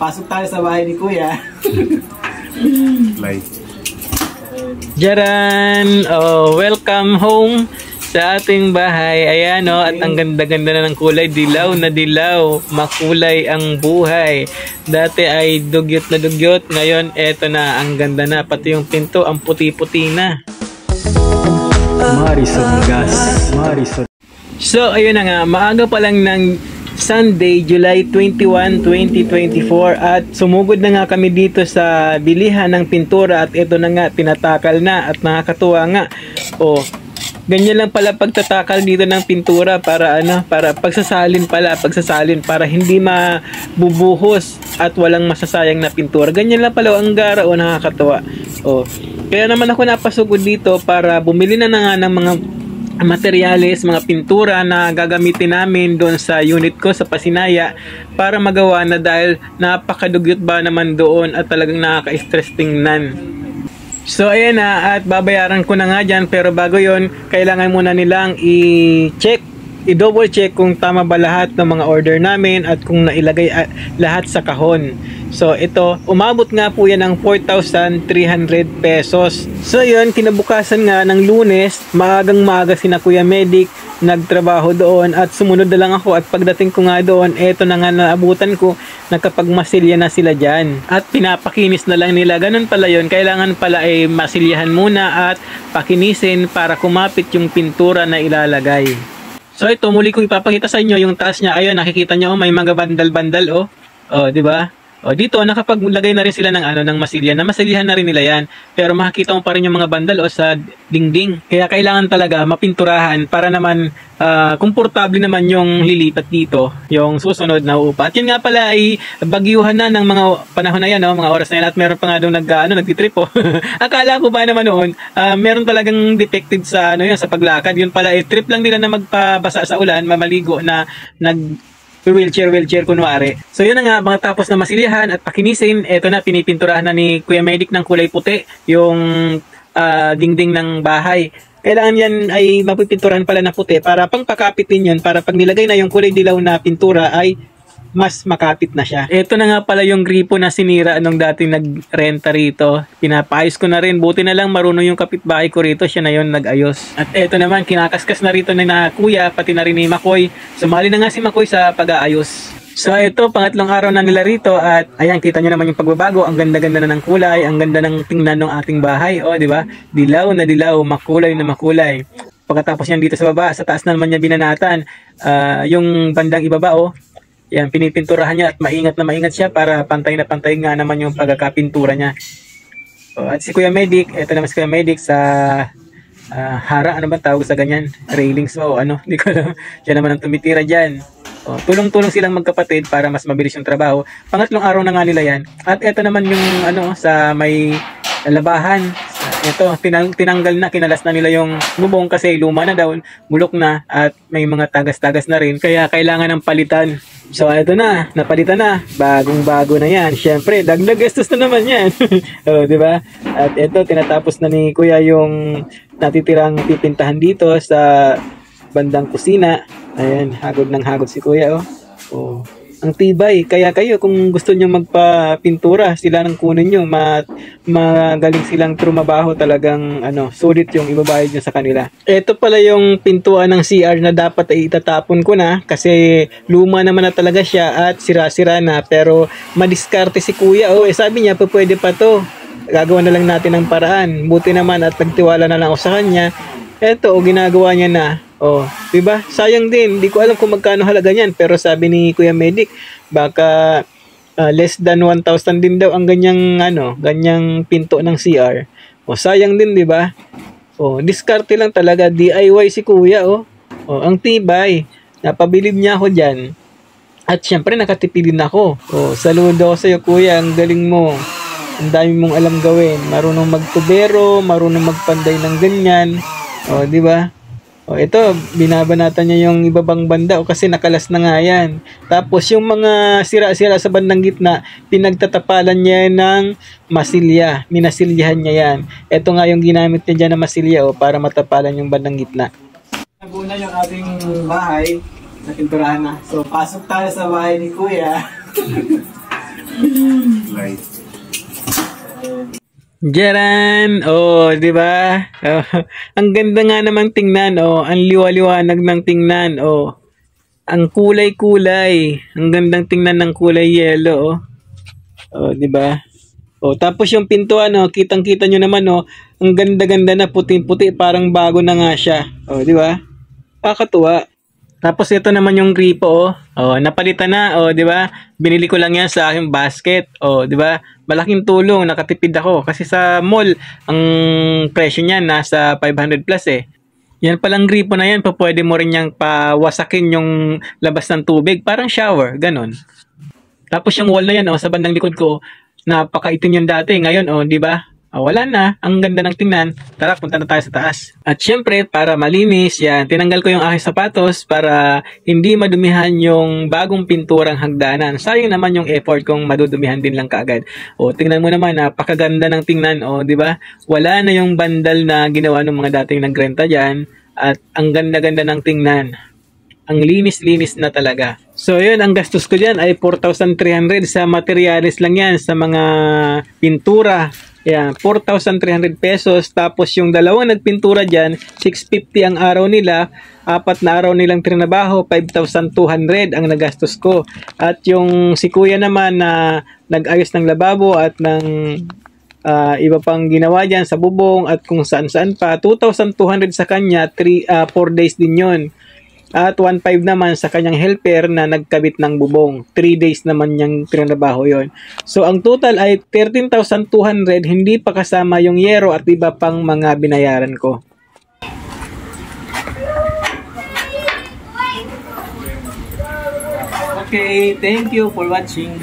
pasok tayo sa bahay ni Kuya. Like. Jaran! Oh, welcome home sa ating bahay. Ayan o, at ang ganda-ganda na ng kulay. Dilaw na dilaw. Makulay ang buhay. Dati ay dugyot na dugyot. Ngayon, eto na. Ang ganda na. Pati yung pinto, ang puti-puti na. Marisol gas. Marisol. So, ayun na nga. Maaga pa lang ng Sunday, July 21, 2024 at sumugod na nga kami dito sa bilihan ng pintura at ito na nga, tinatakal na at nakakatuwa nga. Oh, ganyan lang pala pagtatakal dito ng pintura para para pagsasalin para hindi mabubuhos at walang masasayang na pintura. Ganyan lang pala ang gara, o nakakatuwa. Oh, kaya naman ako napasugod dito para bumili na nga ng mga materyales, mga pintura na gagamitin namin doon sa unit ko sa Pasinaya para magawa na dahil napakadugyot ba naman doon at talagang nakaka-stress tingnan. So ayan na, at babayaran ko na nga dyan, pero bago yon kailangan muna nilang i-double check kung tama ba lahat ng mga order namin at kung nailagay lahat sa kahon. So ito, umabot nga po yan ng 4,300 pesos. So yun, kinabukasan nga ng Lunes, maagang-maaga sina Kuya Medic nagtrabaho doon at sumunod na lang ako, at pagdating ko nga doon, eto na nga naabutan ko, nakapagmasilya na sila dyan at pinapakinis na lang nila. Ganun pala yun, kailangan pala ay masilyahan muna at pakinisin para kumapit yung pintura na ilalagay. So ito, muli ko ipapakita sa inyo yung taas niya. Ayun, nakikita nyo, may mga bandal-bandal, oh. Oh, di ba? O dito nakapaglagay na rin sila ng ng masilya, na masilihan na rin nila yan, pero makikita mo pa rin yung mga bandal sa dingding. Kaya kailangan talaga mapinturahan para naman komportable naman yung lilipat dito, yung susunod na upa. At yun nga pala ay bagyuhan na ng mga panahon na yan, mga oras na yan, at meron pa nga doon nagtitrip. Akala ko ba naman noon meron talagang defective sa sa paglakad. Yun pala ay trip lang nila na magpabasa sa ulan, mamaligo na wheelchair kunwari. So yun na nga, mga tapos na masilyahan at pakinisin, eto na, pinipinturahan na ni Kuya Medic ng kulay puti yung dingding ng bahay. Kailangan yan ay mapipinturahan pala na puti para pang pakapitin yun, para pag nilagay na yung kulay dilaw na pintura ay mas makapit na siya. Ito na nga pala yung gripo na sinira nung dating nagrenta rito. Pinapaayos ko na rin. Buti na lang marunong yung kapitbahay ko rito. Siya na yun nag-ayos. At ito naman, kinakaskas na rito na Kuya, pati na rin ni Makoy. Sumali na nga si Makoy sa pag-aayos. So ito, pangatlong araw na nila rito at ayan, kita nyo naman yung pagbabago. Ang ganda-ganda na ng kulay, ang ganda ng tingnan ng ating bahay. O, di ba? Dilaw na dilaw, makulay na makulay. Pagkatapos yan dito sa baba, sa taas na naman niya binanatan. Yung bandang ibaba, yan, pinipinturahan niya at maingat na maingat siya para pantay na pantay nga naman yung pagkakapintura niya. At si Kuya Medic, ito naman si Kuya Medic sa hara, ano ba tawag sa ganyan? Railings o hindi ko alam. Siya naman ang tumitira dyan. Tulong-tulong silang magkapatid para mas mabilis yung trabaho. Pangatlong araw na nga nila yan. At ito naman yung sa may labahan. Ito, tinanggal na, kinalas na nila yung bubong kasi luma na daw, bulok na at may mga tagas-tagas na rin. Kaya kailangan ng palitan. So ito na, napalitan na. Bagong-bago na yan. Siyempre, dagdag gastos na naman yan. di ba? At ito, tinatapos na ni Kuya yung natitirang pipintahan dito sa bandang kusina. Ayan, hagod ng hagod si Kuya, ang tibay. Kaya kayo, kung gusto nyo magpa-pintura, sila nang kunin nyo. Magaling silang trumabaho, talagang sulit yung ibabayad nyo sa kanila. Ito pala yung pintuan ng CR na dapat ay itatapon ko na kasi luma naman na talaga siya at sira-sira na. Pero madiskarte si Kuya. Sabi niya, pwede pa to. Gagawa na lang natin ng paraan. Buti naman at nagtiwala na lang ako sa kanya. Ito, ginagawa niya na. Diba? Sayang din. Hindi ko alam kung magkano halaga niyan. Pero sabi ni Kuya Medic, baka less than 1,000 din daw ang ganyang pinto ng CR. Sayang din, diba? Diskarte lang talaga. DIY si Kuya, ang tibay. Napabilib niya ako dyan. At syempre, nakatipid din ako. Saludo ako sa'yo, Kuya. Ang galing mo. Ang dami mong alam gawin. Marunong magtubero, marunong magpanday ng ganyan. Diba? Ito, binabanatan niya yung ibabang banda kasi nakalas na nga yan. Tapos yung mga sira-sira sa bandang gitna, pinagtatapalan niya ng masilya. Minasilyahan niya yan. Ito nga yung ginamit niya dyan na masilya para matapalan yung bandang gitna. Naguna yung ating bahay. Napinturahan na. So, pasok tayo sa bahay ni Kuya. Jaran! Oh, di ba? Oh, ang ganda nga namang tingnan. Oh, ang liwa-liwanag ng tingnan. Oh, ang kulay-kulay. Ang gandang tingnan ng kulay yellow. Oh, di ba? Oh, tapos yung pintuan, oh, kitang-kita nyo naman, oh, ang ganda-ganda na puti-puti, parang bago na nga siya. Oh, di ba? Kakatuwa. Tapos ito naman yung gripo, oh. Oh, napalitan na, oh, 'di ba? Binili ko lang 'yan sa aking basket. Oh, 'di ba? Malaking tulong, nakatipid ako kasi sa mall ang presyo niyan nasa 500 plus eh. Yan palang gripo na yan, pwede mo rin yang pawasakin yung labas ng tubig, parang shower, ganon. Tapos yung wall na yan, oh, sa bandang likod ko, napakaitim yung dati. Ngayon, oh, 'di ba? Oh, wala na. Ang ganda ng tingnan. Tara, punta na tayo sa taas. At syempre, para malinis, yan, tinanggal ko yung aking sapatos para hindi madumihan yung bagong pinturang hagdanan. Sayang naman yung effort kung madudumihan din lang kaagad. O, tingnan mo naman, napakaganda ng tingnan. O, di ba? Wala na yung bandal na ginawa ng mga dating nagrenta dyan. At ang ganda-ganda ng tingnan. Ang linis-linis na talaga. So, yun, ang gastos ko dyan ay 4,300 sa materials lang yan, sa mga pintura. Yan, 4,300 pesos. Tapos yung dalawang nagpintura dyan, 650 ang araw nila. 4 na araw nilang trinabaho, 5,200 ang nagastos ko. At yung si kuya naman na nag-ayos ng lababo at ng iba pang ginawa dyan sa bubong at kung saan-saan pa, 2,200 sa kanya, 4 days din yon. At 1,500 naman sa kanyang helper na nagkabit ng bubong. 3 days naman niyang trinabaho yon. So, ang total ay 13,200, hindi pa kasama yung yero at iba pang mga binayaran ko. Okay, thank you for watching.